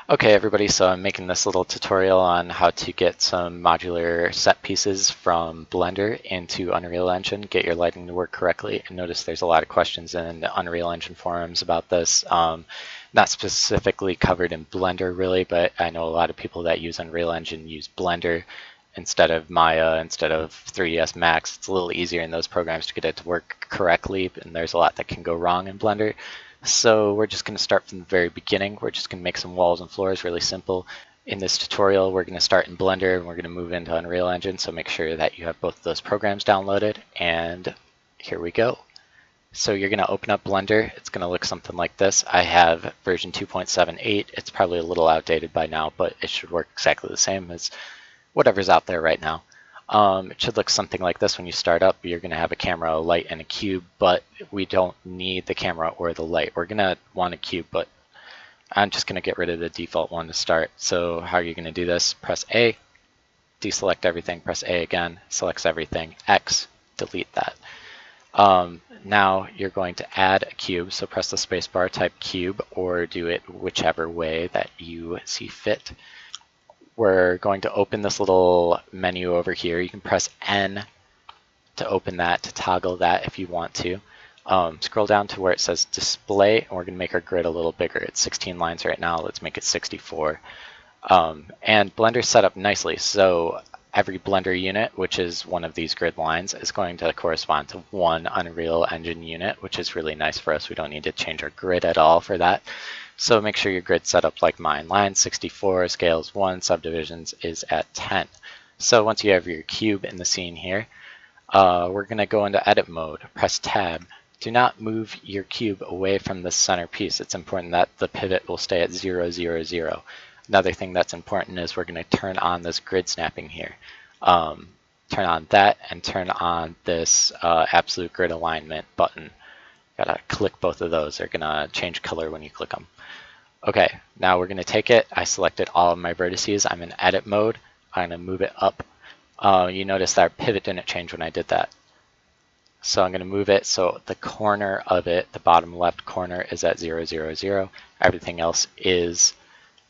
Okay everybody, so I'm making this little tutorial on how to get some modular set pieces from Blender into Unreal Engine, get your lighting to work correctly. And notice there's a lot of questions in the Unreal Engine forums about this. Not specifically covered in Blender really, but I know a lot of people that use Unreal Engine use Blender instead of Maya, instead of 3ds Max. It's a little easier in those programs to get it to work correctly, and there's a lot that can go wrong in Blender. So we're just going to start from the very beginning. We're just going to make some walls and floors really simple. In this tutorial, we're going to start in Blender and we're going to move into Unreal Engine, so make sure that you have both of those programs downloaded, and here we go. So you're going to open up Blender. It's going to look something like this. I have version 2.78. It's probably a little outdated by now, but it should work exactly the same as whatever's out there right now. It should look something like this when you start up. You're going to have a camera, a light, and a cube, but we don't need the camera or the light. We're going to want a cube, but I'm just going to get rid of the default one to start. So how are you going to do this? Press A, deselect everything, press A again, selects everything, X, delete that. Now you're going to add a cube, so press the spacebar, type cube, or do it whichever way that you see fit. We're going to open this little menu over here. You can press N to open that, to toggle that if you want to. Scroll down to where it says display, and we're going to make our grid a little bigger. It's 16 lines right now. Let's make it 64. And Blender's set up nicely, so every Blender unit, which is one of these grid lines, is going to correspond to one Unreal Engine unit, which is really nice for us. We don't need to change our grid at all for that. So make sure your grid's set up like mine. Line 64, scales 1, subdivisions is at 10. So once you have your cube in the scene here, we're going to go into edit mode. Press tab. Do not move your cube away from the center piece. It's important that the pivot will stay at 0, 0, 0. Another thing that's important is we're going to turn on this grid snapping here. Turn on that and turn on this absolute grid alignment button. Gotta click both of those. They're gonna change color when you click them. Okay, now we're gonna take it. I selected all of my vertices. I'm in edit mode. I'm gonna move it up. You notice that our pivot didn't change when I did that. So I'm gonna move it so the corner of it, the bottom left corner, is at 0, 0, 0. Everything else is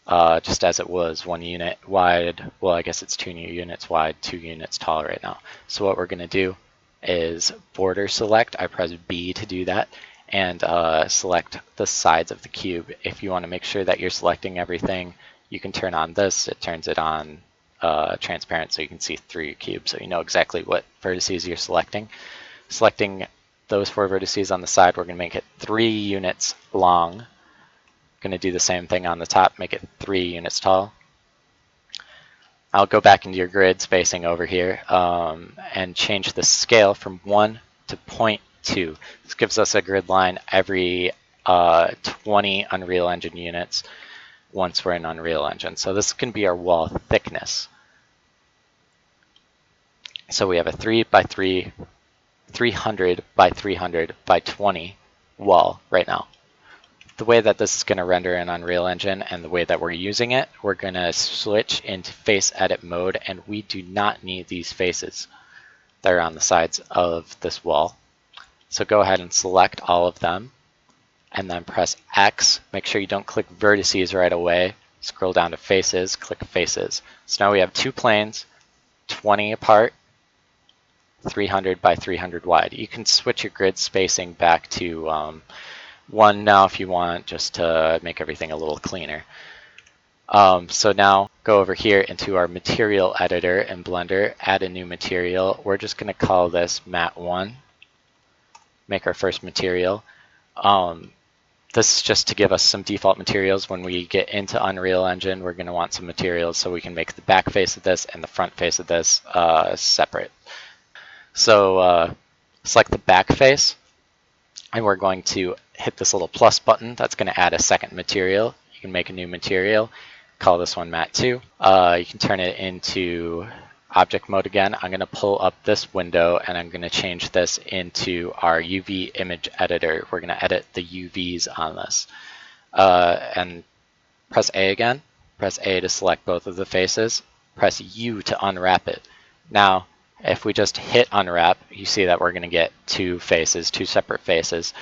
just as it was, 1 unit wide. Well, I guess it's 2 units wide, 2 units tall right now. So what we're gonna do is border select. I press B to do that, and select the sides of the cube. If you want to make sure that you're selecting everything, you can turn on this. It turns it on transparent so you can see through your cube, so you know exactly what vertices you're selecting. Selecting those 4 vertices on the side, we're going to make it 3 units long. Going to do the same thing on the top, make it 3 units tall. I'll go back into your grid spacing over here and change the scale from 1 to 0.2. This gives us a grid line every 20 Unreal Engine units once we're in Unreal Engine. So this can be our wall thickness. So we have a 300 by 300 by 20 wall right now. The way that this is going to render in Unreal Engine and the way that we're using it, we're going to switch into face edit mode, and we do not need these faces that are on the sides of this wall. So go ahead and select all of them and then press X. Make sure you don't click vertices right away. Scroll down to faces, click faces. So now we have 2 planes, 20 apart, 300 by 300 wide. You can switch your grid spacing back to 1 now if you want, just to make everything a little cleaner. So now go over here into our material editor in Blender, add a new material. We're just going to call this Mat 1. Make our first material. This is just to give us some default materials. When we get into Unreal Engine, we're going to want some materials so we can make the back face of this and the front face of this separate. So select the back face, and we're going to hit this little plus button. That's going to add a second material. You can make a new material, call this one Mat 2. You can turn it into object mode again. I'm going to pull up this window and I'm going to change this into our UV image editor. We're going to edit the UVs on this. And press A again. Press A to select both of the faces. Press U to unwrap it. Now, if we just hit unwrap, you see that we're going to get 2 faces, 2 separate faces.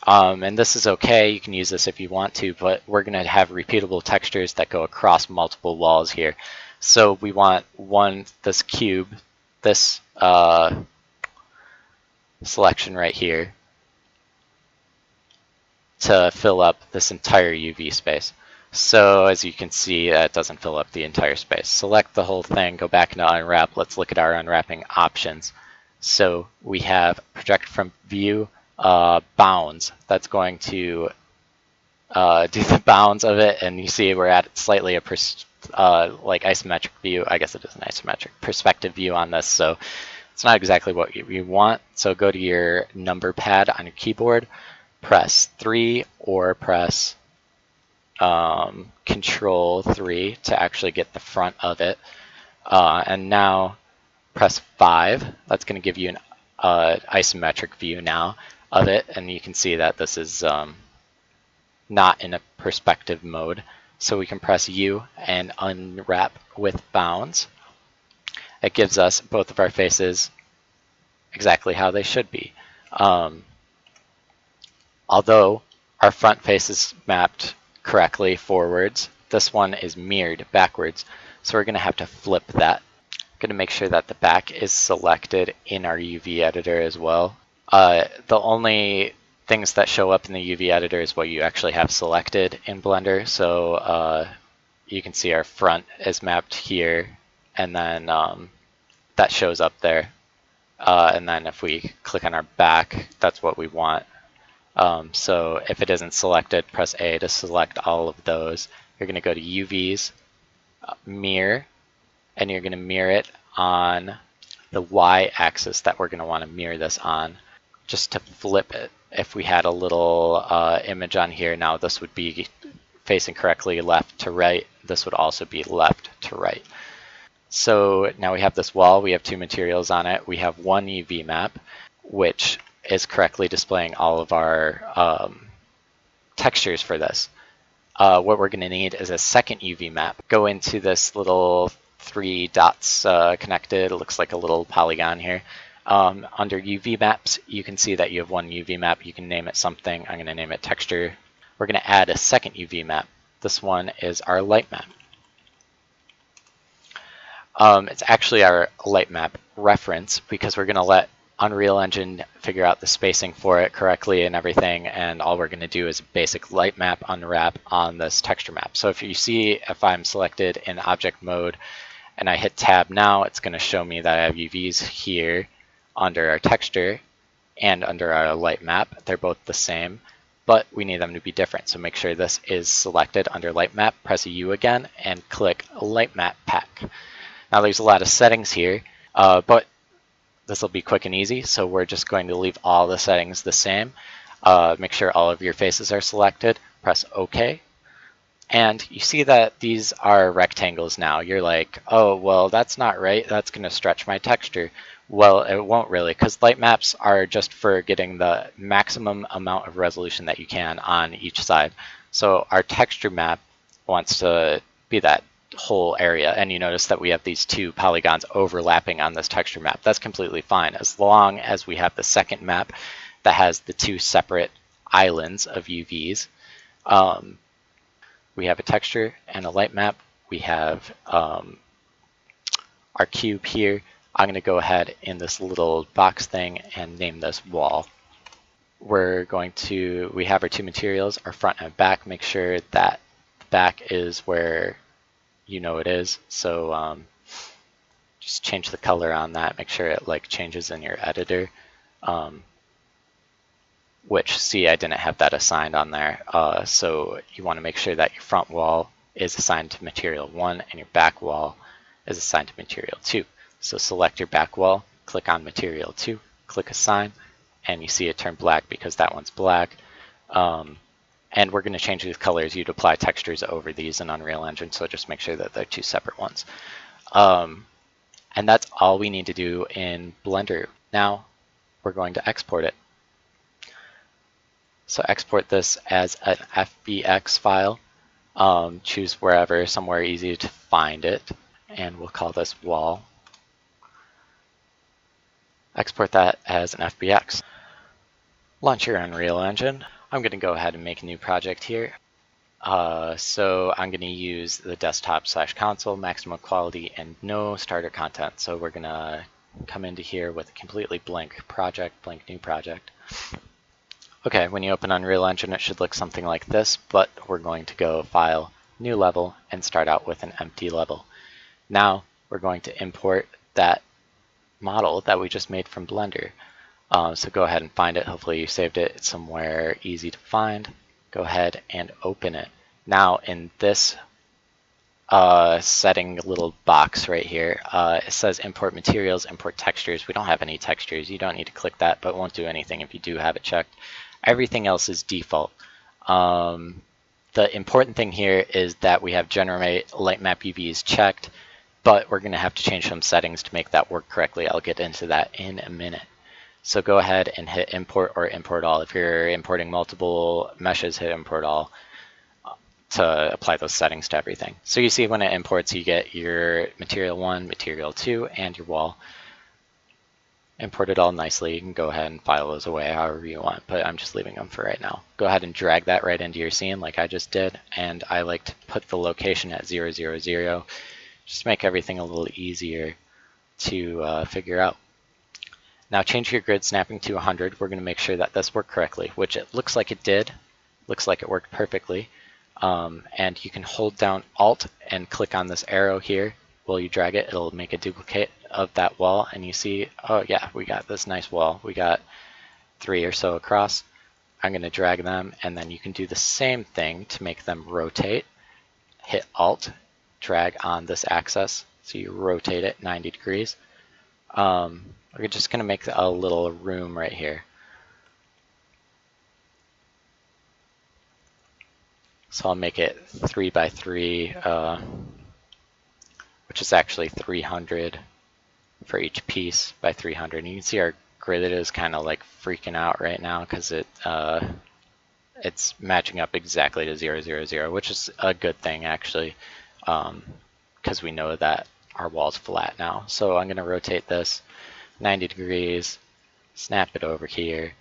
And this is okay, you can use this if you want to, but we're going to have repeatable textures that go across multiple walls here. So we want this cube, this selection right here, to fill up this entire UV space. So as you can see, it doesn't fill up the entire space. Select the whole thing, go back into unwrap. Let's look at our unwrapping options. So we have project from view, bounds. That's going to do the bounds of it, and you see we're at slightly a like isometric view. I guess it is an isometric perspective view on this, so it's not exactly what you want. So go to your number pad on your keyboard, press 3 or press Control 3 to actually get the front of it. And now press 5. That's going to give you an isometric view now of it, and you can see that this is not in a perspective mode. So we can press U and unwrap with bounds. It gives us both of our faces exactly how they should be. Although our front face is mapped correctly forwards, this one is mirrored backwards. So we're going to have to flip that. Going to make sure that the back is selected in our UV editor as well. The only things that show up in the UV editor is what you actually have selected in Blender. So you can see our front is mapped here, and then that shows up there. And then if we click on our back, that's what we want. So if it isn't selected, press A to select all of those. You're going to go to UVs, mirror, and you're going to mirror it on the y-axis that we're going to want to mirror this on, just to flip it. If we had a little image on here, now this would be facing correctly left to right. This would also be left to right. So now we have this wall, we have two materials on it. We have one UV map, which is correctly displaying all of our textures for this. What we're going to need is a second UV map. Go into this little 3 dots connected. It looks like a little polygon here. Under UV maps, you can see that you have one UV map. You can name it something. I'm going to name it texture. We're going to add a second UV map. This one is our light map. It's actually our light map reference because we're going to let Unreal Engine figure out the spacing for it correctly and everything, and all we're going to do is a basic light map unwrap on this texture map. So if you see, if I'm selected in object mode and I hit tab now, it's going to show me that I have UVs here under our texture and under our light map. They're both the same, but we need them to be different. So make sure this is selected under light map, press a U again, and click light map pack. Now there's a lot of settings here, but this will be quick and easy, so we're just going to leave all the settings the same. Make sure all of your faces are selected, press OK. And you see that these are rectangles now. You're like, oh, well, that's not right. That's going to stretch my texture. Well, it won't really, because light maps are just for getting the maximum amount of resolution that you can on each side. So our texture map wants to be that whole area, and you notice that we have these two polygons overlapping on this texture map. That's completely fine as long as we have the second map that has the two separate islands of UVs. We have a texture and a light map. We have our cube here. I'm going to go ahead in this little box thing and name this wall. We have our two materials, our front and back. Make sure that the back is where you know it is. So just change the color on that. Make sure it changes in your editor. Which, see, I didn't have that assigned on there. So you want to make sure that your front wall is assigned to material 1 and your back wall is assigned to material 2. So select your back wall, click on material 2, click assign, and you see it turn black because that one's black. And we're going to change these colors. You'd apply textures over these in Unreal Engine, so just make sure that they're two separate ones. And that's all we need to do in Blender. Now we're going to export it. So export this as an FBX file. Choose wherever, somewhere easy to find it, and we'll call this wall. Export that as an FBX. Launch your Unreal Engine. I'm going to go ahead and make a new project here. So I'm going to use the desktop/console, maximum quality, and no starter content. So we're going to come into here with a completely blank project, blank new project. Okay, when you open Unreal Engine, it should look something like this, but we're going to go File, New Level, and start out with an empty level. Now we're going to import that model that we just made from Blender. So go ahead and find it. Hopefully you saved it somewhere easy to find. Go ahead and open it. Now in this setting little box right here, it says import materials, import textures. We don't have any textures. You don't need to click that, but it won't do anything if you do have it checked. Everything else is default. The important thing here is that we have generate lightmap UVs checked, but we're going to have to change some settings to make that work correctly. I'll get into that in a minute. So go ahead and hit import or import all. If you're importing multiple meshes, hit import all to apply those settings to everything. So you see when it imports, you get your material 1, material 2, and your wall. Import it all nicely. You can go ahead and file those away however you want, but I'm just leaving them for right now. Go ahead and drag that right into your scene like I just did, and I like to put the location at 0, 0, 0, just to make everything a little easier to figure out. Now change your grid snapping to 100. We're going to make sure that this worked correctly, which it looks like it did. Looks like it worked perfectly. And you can hold down Alt and click on this arrow here. While you drag it, it'll make a duplicate of that wall, and you see, oh yeah, we got this nice wall. We got 3 or so across. I'm going to drag them, and then you can do the same thing to make them rotate. Hit Alt, drag on this axis, so you rotate it 90 degrees. We're just going to make a little room right here. So I'll make it 3 by 3, which is actually 300 for each piece by 300. And you can see our grid is kind of like freaking out right now because it's matching up exactly to 0, 0, 0, which is a good thing actually, because we know that our wall's flat now. So I'm going to rotate this 90 degrees, snap it over here,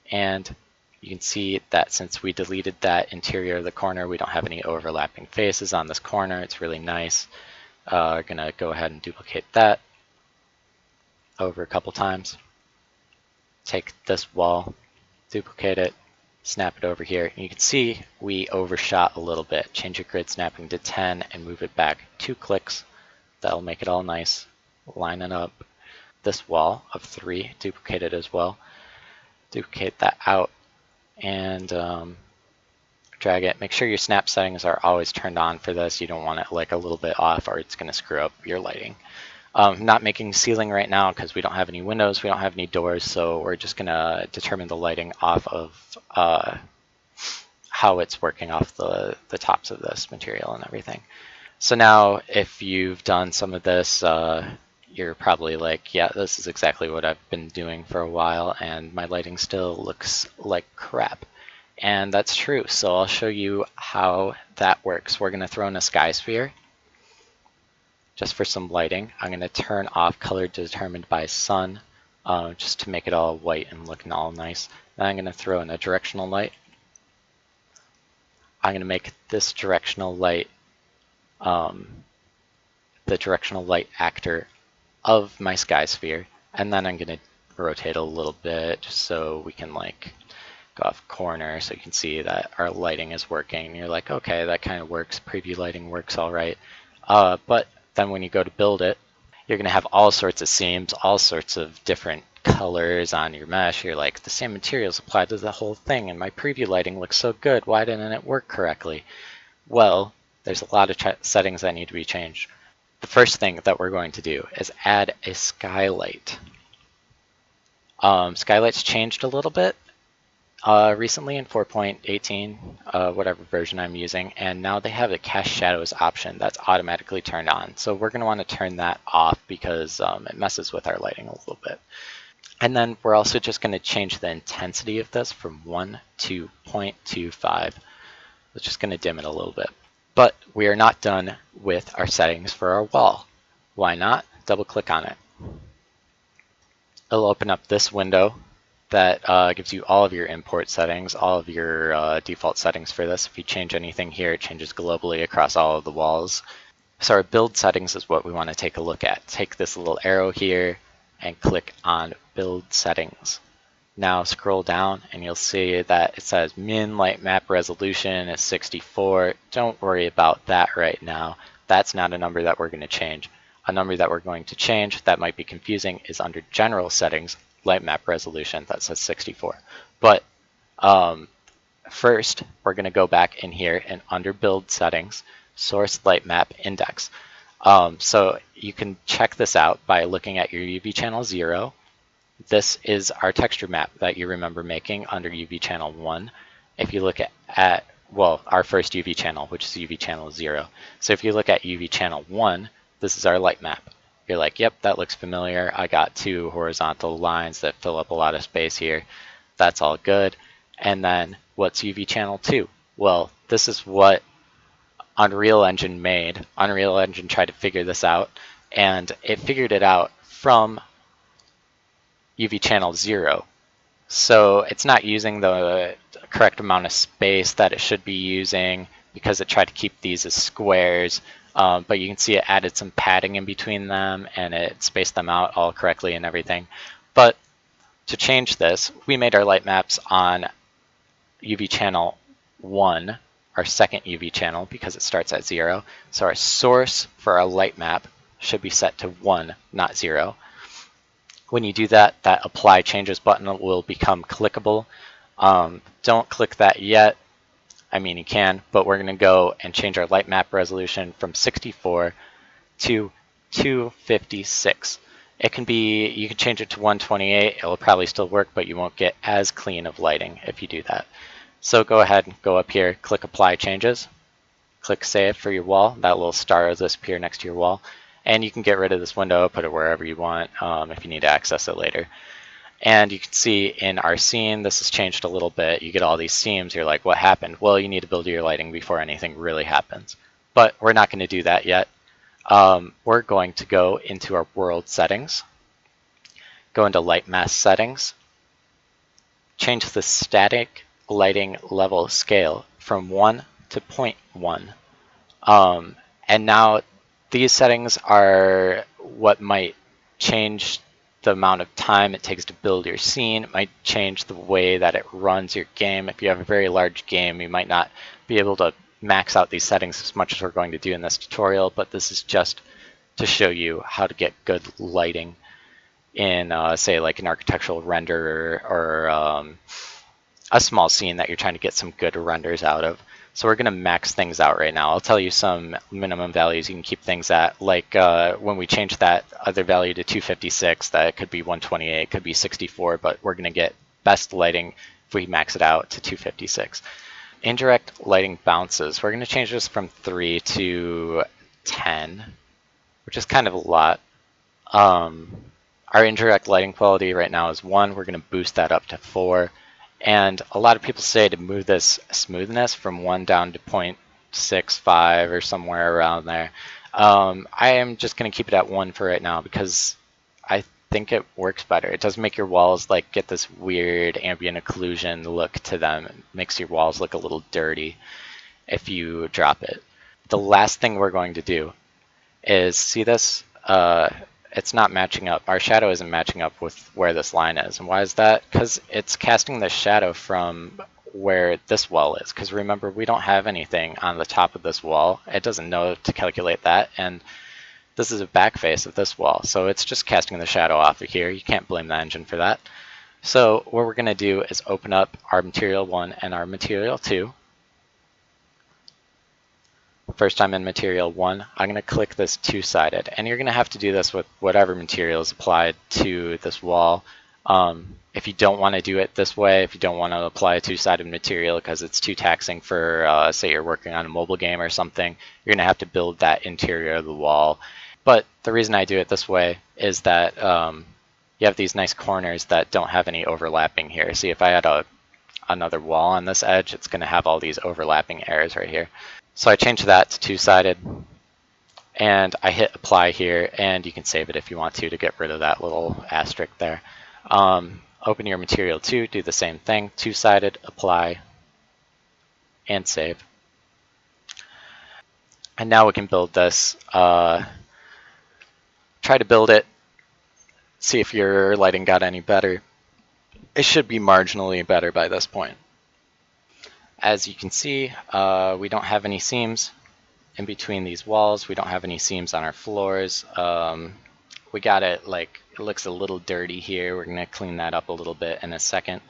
and you can see that since we deleted that interior of the corner, we don't have any overlapping faces on this corner. It's really nice. We're going to go ahead and duplicate that over a couple times. Take this wall, duplicate it, snap it over here. And you can see we overshot a little bit. Change your grid snapping to 10 and move it back 2 clicks. That'll make it all nice. Line it up. This wall of 3, duplicate it as well. Duplicate that out and drag it. Make sure your snap settings are always turned on for this. You don't want it like a little bit off or it's going to screw up your lighting. Not making ceiling right now because we don't have any windows, we don't have any doors, so we're just going to determine the lighting off of how it's working off the tops of this material and everything. So now if you've done some of this, you're probably like, yeah, this is exactly what I've been doing for a while and my lighting still looks like crap. And that's true, so I'll show you how that works. We're going to throw in a sky sphere just for some lighting. I'm going to turn off color determined by sun just to make it all white and looking all nice. Then I'm going to throw in a directional light. I'm going to make this directional light the directional light actor of my sky sphere, and then I'm going to rotate a little bit just so we can like go off corner so you can see that our lighting is working. You're like, okay, that kind of works. Preview lighting works all right. But then when you go to build it, you're going to have all sorts of seams, all sorts of different colors on your mesh. You're like, the same materials applied to the whole thing, and my preview lighting looks so good. Why didn't it work correctly? Well, there's a lot of settings that need to be changed. The first thing that we're going to do is add a skylight. Skylights changed a little bit recently in 4.18, whatever version I'm using, and now they have a cast shadows option that's automatically turned on. So we're going to want to turn that off because it messes with our lighting a little bit. And then we're also just going to change the intensity of this from 1 to 0.25. We're just going to dim it a little bit. But we are not done with our settings for our wall. Why not? Double click on it. It'll open up this window that gives you all of your import settings, all of your default settings for this. If you change anything here, it changes globally across all of the walls. So our build settings is what we want to take a look at. Take this little arrow here and click on build settings. Now scroll down and you'll see that it says min light map resolution is 64. Don't worry about that right now. That's not a number that we're going to change. A number that we're going to change that might be confusing is under general settings, light map resolution, that says 64. But first, we're going to go back in here and under build settings, source light map index. So you can check this out by looking at your UV channel 0. This is our texture map that you remember making under UV channel 1. If you look at well, our first UV channel, which is UV channel 0. So if you look at UV channel 1, this is our light map. You're like, yep, that looks familiar. I got 2 horizontal lines that fill up a lot of space here. That's all good. And then what's UV channel 2? Well, this is what Unreal Engine made. Unreal Engine tried to figure this out, and it figured it out from UV channel 0. So it's not using the correct amount of space that it should be using because it tried to keep these as squares, but you can see it added some padding in between them and it spaced them out all correctly and everything. But to change this, we made our light maps on UV channel 1, our second UV channel, because it starts at 0. So our source for our light map should be set to 1, not 0. When you do that, that apply changes button will become clickable. Don't click that yet. I mean, you can, but we're going to go and change our light map resolution from 64 to 256. It can be, you can change it to 128. It'll probably still work, but you won't get as clean of lighting if you do that. So go ahead and go up here, click apply changes, click save for your wall. That little star will disappear next to your wall. And you can get rid of this window, put it wherever you want if you need to access it later. And you can see in our scene, this has changed a little bit. You get all these seams. You're like, what happened? Well, you need to build your lighting before anything really happens. But we're not going to do that yet. We're going to go into our world settings, go into light mass settings, change the static lighting level scale from 1 to 0.1. And now these settings are what might change the amount of time it takes to build your scene. It might change the way that it runs your game. If you have a very large game, you might not be able to max out these settings as much as we're going to do in this tutorial, but this is just to show you how to get good lighting in, say, like an architectural render or a small scene that you're trying to get some good renders out of. So we're going to max things out right now. I'll tell you some minimum values you can keep things at. Like when we change that other value to 256, that could be 128, could be 64, but we're going to get best lighting if we max it out to 256. Indirect lighting bounces. We're going to change this from 3 to 10, which is kind of a lot. Our indirect lighting quality right now is 1. We're going to boost that up to 4. And a lot of people say to move this smoothness from 1 down to 0.65 or somewhere around there. I am just going to keep it at 1 for right now because I think it works better. It doesn't make your walls like get this weird ambient occlusion look to them. It makes your walls look a little dirty if you drop it. The last thing we're going to do is, see this? It's not matching up. Our shadow isn't matching up with where this line is. And why is that? Because it's casting the shadow from where this wall is. Because remember, we don't have anything on the top of this wall. It doesn't know to calculate that. And this is a back face of this wall. So it's just casting the shadow off of here. You can't blame the engine for that. So what we're going to do is open up our material 1 and our material 2. First I'm in material 1, I'm going to click this two-sided, and you're going to have to do this with whatever material is applied to this wall. If you don't want to do it this way, if you don't want to apply a two-sided material because it's too taxing for, say you're working on a mobile game or something, you're going to have to build that interior of the wall. But the reason I do it this way is that you have these nice corners that don't have any overlapping here. See, if I had another wall on this edge, it's going to have all these overlapping areas right here. So I changed that to two-sided, and I hit apply here, and you can save it if you want to get rid of that little asterisk there. open your material 2, do the same thing, two-sided, apply, and save. And now we can build this. Try to build it, see if your lighting got any better. It should be marginally better by this point. As you can see, we don't have any seams in between these walls. We don't have any seams on our floors. We got it like, it looks a little dirty here. We're gonna clean that up a little bit in a second.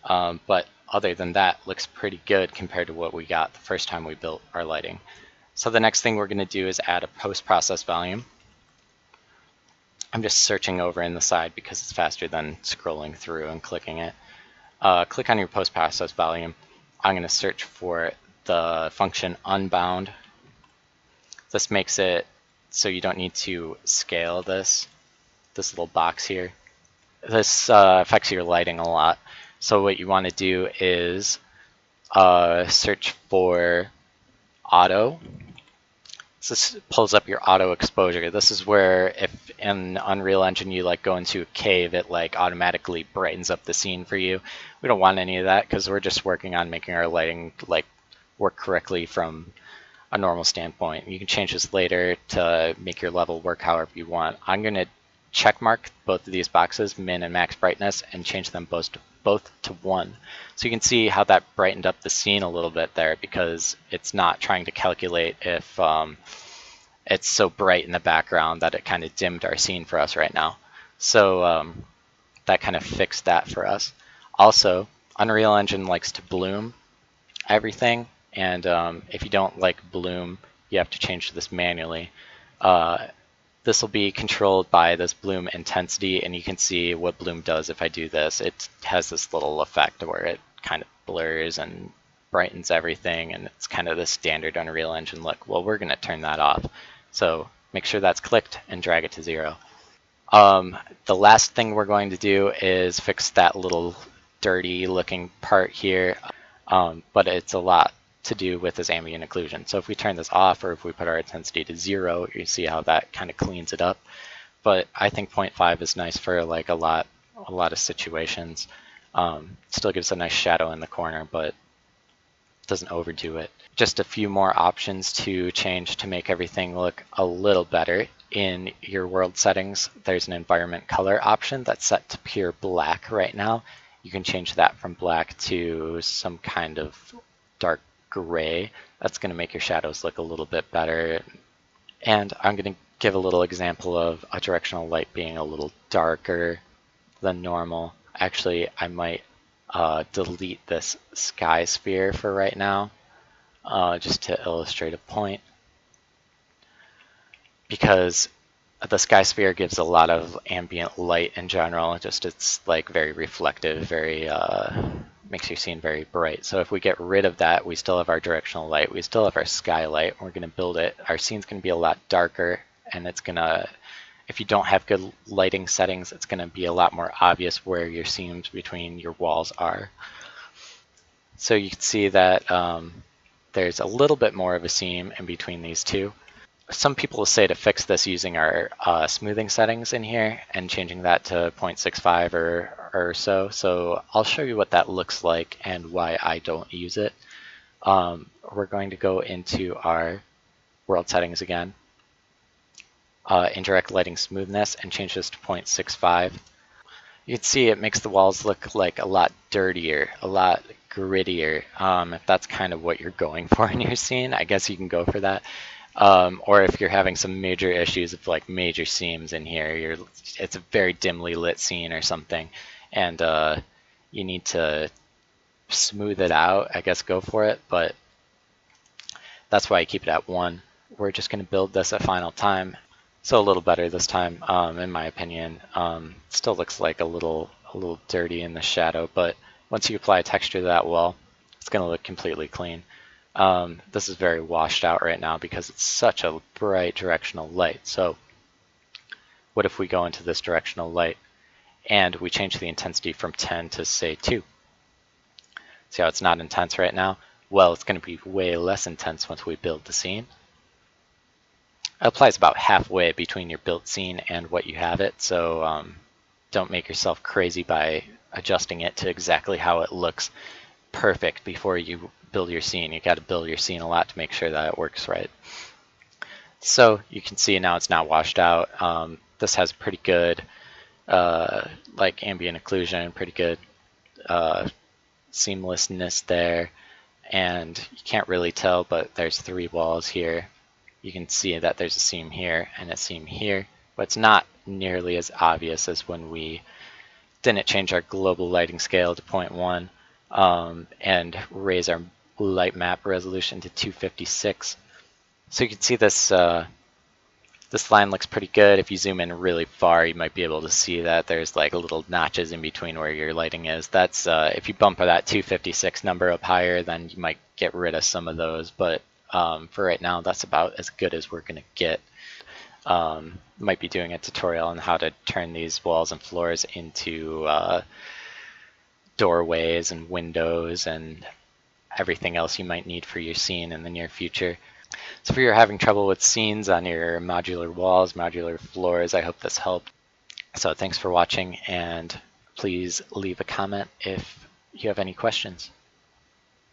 But other than that, looks pretty good compared to what we got the first time we built our lighting. So the next thing we're gonna do is add a post-process volume. I'm just searching over in the side because it's faster than scrolling through and clicking it. Click on your post-process volume. I'm gonna search for the function unbound. This makes it so you don't need to scale this little box here. This affects your lighting a lot. So what you want to do is search for auto. This pulls up your auto exposure. This is where if in Unreal Engine you like go into a cave, it like automatically brightens up the scene for you. We don't want any of that because we're just working on making our lighting like work correctly from a normal standpoint. You can change this later to make your level work however you want. I'm going to check mark both of these boxes, min and max brightness, and change them both to 1. So you can see how that brightened up the scene a little bit there because it's not trying to calculate if it's so bright in the background that it kind of dimmed our scene for us right now. So that kind of fixed that for us. Also, Unreal Engine likes to bloom everything, and if you don't like bloom, you have to change this manually. This will be controlled by this bloom intensity, and you can see what bloom does if I do this. It has this little effect where it kind of blurs and brightens everything, and it's kind of the standard Unreal Engine look. Well, we're going to turn that off. So make sure that's clicked and drag it to 0. The last thing we're going to do is fix that little dirty looking part here, but it's a lot to do with this ambient occlusion. So if we turn this off or if we put our intensity to 0, you see how that kind of cleans it up. But I think 0.5 is nice for like a lot of situations. Still gives a nice shadow in the corner, but doesn't overdo it. Just a few more options to change to make everything look a little better. In your world settings, there's an environment color option that's set to pure black right now. You can change that from black to some kind of dark gray. That's going to make your shadows look a little bit better. And I'm going to give a little example of a directional light being a little darker than normal. Actually, I might delete this sky sphere for right now, just to illustrate a point, because the sky sphere gives a lot of ambient light in general. Just it's like very reflective, very makes your scene very bright. So if we get rid of that, we still have our directional light, we still have our skylight. We're going to build it. Our scene's going to be a lot darker, and it's going to, if you don't have good lighting settings, it's going to be a lot more obvious where your seams between your walls are. So you can see that there's a little bit more of a seam in between these two. Some people will say to fix this using our smoothing settings in here and changing that to 0.65 or so. So I'll show you what that looks like and why I don't use it. We're going to go into our world settings again, indirect lighting smoothness, and change this to 0.65. You can see it makes the walls look like a lot dirtier, a lot grittier. If that's kind of what you're going for in your scene, I guess you can go for that. Or if you're having some major issues of like major seams in here, it's a very dimly lit scene or something, and you need to smooth it out, I guess go for it, but that's why I keep it at 1. We're just going to build this a final time. So a little better this time, in my opinion. Still looks like a little dirty in the shadow, but once you apply a texture to that wall, it's going to look completely clean. This is very washed out right now because it's such a bright directional light. So what if we go into this directional light and we change the intensity from 10 to say 2? See how it's not intense right now? Well, it's going to be way less intense once we build the scene. It applies about halfway between your built scene and what you have it, so don't make yourself crazy by adjusting it to exactly how it looks perfect before you build your scene. You got to build your scene a lot to make sure that it works right. So you can see now it's not washed out. This has pretty good like ambient occlusion, pretty good seamlessness there, and you can't really tell, but there's 3 walls here. You can see that there's a seam here and a seam here, but it's not nearly as obvious as when we didn't change our global lighting scale to 0.1 and raise our light map resolution to 256. So you can see this this line looks pretty good. If you zoom in really far, you might be able to see that there's like little notches in between where your lighting is. That's if you bump that 256 number up higher, then you might get rid of some of those. But for right now, that's about as good as we're going to get. Might be doing a tutorial on how to turn these walls and floors into doorways and windows and everything else you might need for your scene in the near future. So if you're having trouble with scenes on your modular walls, modular floors, I hope this helped. So thanks for watching, and please leave a comment if you have any questions.